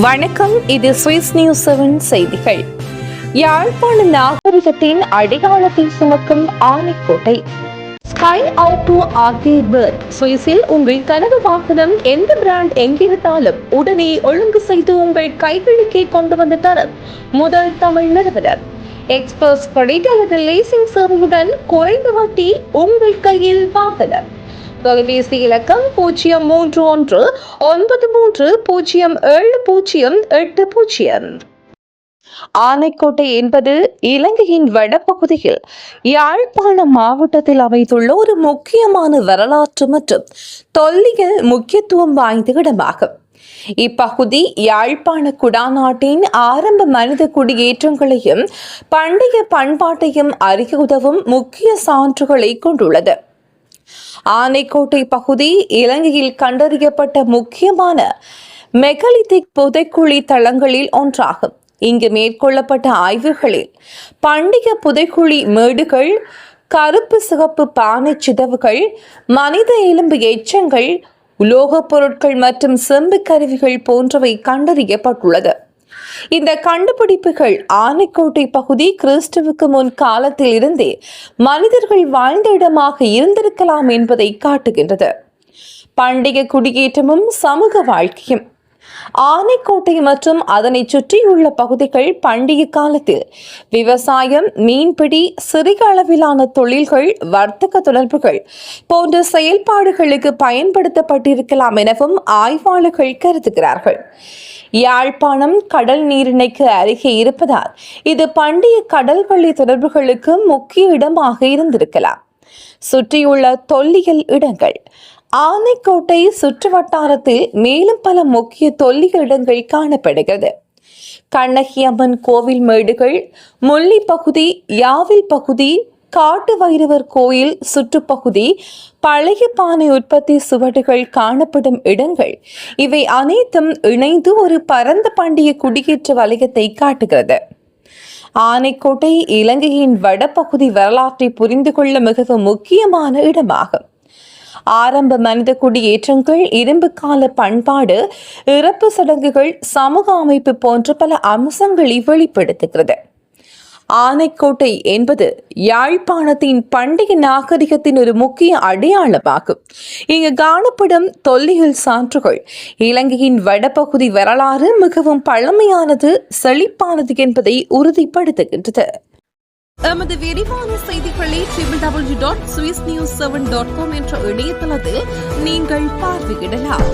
வணக்கம், இது Swiss news 7 செய்திகள். யாழ்ப்பாண நாகரிகத்தின் அடையாளத்தை சுமக்கும் ஆனைக்கோட்டை. ஸ்கை ஆட்டோ ஆர்கேட் சுவிஸில் உங்கள் கனவு வாகனம் எந்த பிராண்ட் எங்கிருந்தாலும் உடனே ஒழுங்கு செய்து உங்கள் கைகளுக்கே கொண்டு வந்து தரும் முதல் தமிழ் நிறுவனர். எக்ஸ்பிரஸ் கிரெடிட் அல்லது லீசிங் சேவையுடன் குறைந்த வட்டி உங்கள் கையில் வாகனம். தொலைபேசி இலக்கம் 0319307080. ஆனைக்கோட்டை என்பது இலங்கையின் வடபகுதியில் யாழ்ப்பாண மாவட்டத்தில் அமைந்துள்ள ஒரு முக்கியமான வரலாற்று மற்றும் தொல்லியல் முக்கியத்துவம் வாய்ந்த இடமாகும். இப்பகுதி யாழ்ப்பாண குடாநாட்டின் ஆரம்ப மனித குடியேற்றங்களையும் பண்டைய பண்பாட்டையும் அறிய உதவும் முக்கிய சான்றுகளை கொண்டுள்ளது. ஆனைக்கோட்டை பகுதி இலங்கையில் கண்டறியப்பட்ட முக்கியமான மெகலித்திக் புதைக்குழி தளங்களில் ஒன்றாகும். இங்கு மேற்கொள்ளப்பட்ட ஆய்வுகளில் பண்டைய புதைக்குழி மேடுகள், கருப்பு சிகப்பு பானை சிதவுகள், மனித எலும்பு எச்சங்கள், உலோகப் பொருட்கள் மற்றும் செம்பு கருவிகள் போன்றவை கண்டறியப்பட்டுள்ளது. இந்த கண்டுபிடிப்புகள் ஆனைக்கோட்டை பகுதி கிறிஸ்துவுக்கு முன் காலத்தில் இருந்தே மனிதர்கள் வாழ்ந்த இடமாக இருந்திருக்கலாம் என்பதை காட்டுகின்றது. பண்டைய குடியேற்றமும் சமூக வாழ்க்கையும். ஆனைக்கோட்டை மற்றும் அதனை சுற்றியுள்ள பகுதிகள் பண்டைய காலத்தில் விவசாயம், மீன்பிடி, சிறிய அளவிலான தொழில்கள், வர்த்தக தொடர்புகள் போன்ற செயல்பாடுகளுக்கு பயன்படுத்தப்பட்டிருக்கலாம் எனவும் ஆய்வாளர்கள் கருதுகிறார்கள். யாழ்ப்பாணம் கடல் நீரிணைக்கு அருகே இருப்பதால் இது பண்டைய கடல்வழி தொடர்புகளுக்கு முக்கிய இடமாக இருந்திருக்கலாம். சுற்றியுள்ள தொல்லியல் இடங்கள். ஆனைக்கோட்டை சுற்று வட்டாரத்தில் மேலும் பல முக்கிய தொல்லியல் இடங்கள் காணப்படுகிறது. கண்ணகி அம்மன் கோவில் மேடுகள், முள்ளி பகுதி, யாவில் பகுதி, காட்டு வைரவர் கோயில் சுற்றுப்பகுதி, பழைய பானை உற்பத்தி சுவடுகள் காணப்படும் இடங்கள், இவை அனைத்தும் இணைந்து ஒரு பரந்த பண்டைய குடியேற்ற வலயத்தை காட்டுகிறது. ஆனைக்கோட்டை இலங்கையின் வடபகுதி வரலாற்றை புரிந்து கொள்ள மிகவும் முக்கியமான இடமாகும். ஆரம்ப மனித குடியேற்றங்கள், இரும்பு கால பண்பாடு, இறப்பு சடங்குகள், சமூக அமைப்பு போன்ற பல அம்சங்களை வெளிப்படுத்துகிறது. ஆனைக்கோட்டை என்பது யாழ்ப்பாணத்தின் பண்டைய நாகரிகத்தின் ஒரு முக்கிய அடையாளமாகும். இங்கு காணப்படும் தொல்லியல் சான்றுகள் இலங்கையின் வடபகுதி வரலாறு மிகவும் பழமையானது, செழிப்பானது என்பதை உறுதிப்படுத்துகின்றது. எமது விரிவான செய்திகளை www.swissnews7.com என்ற இணையதளத்தில் நீங்கள் பார்வையிடலாம்.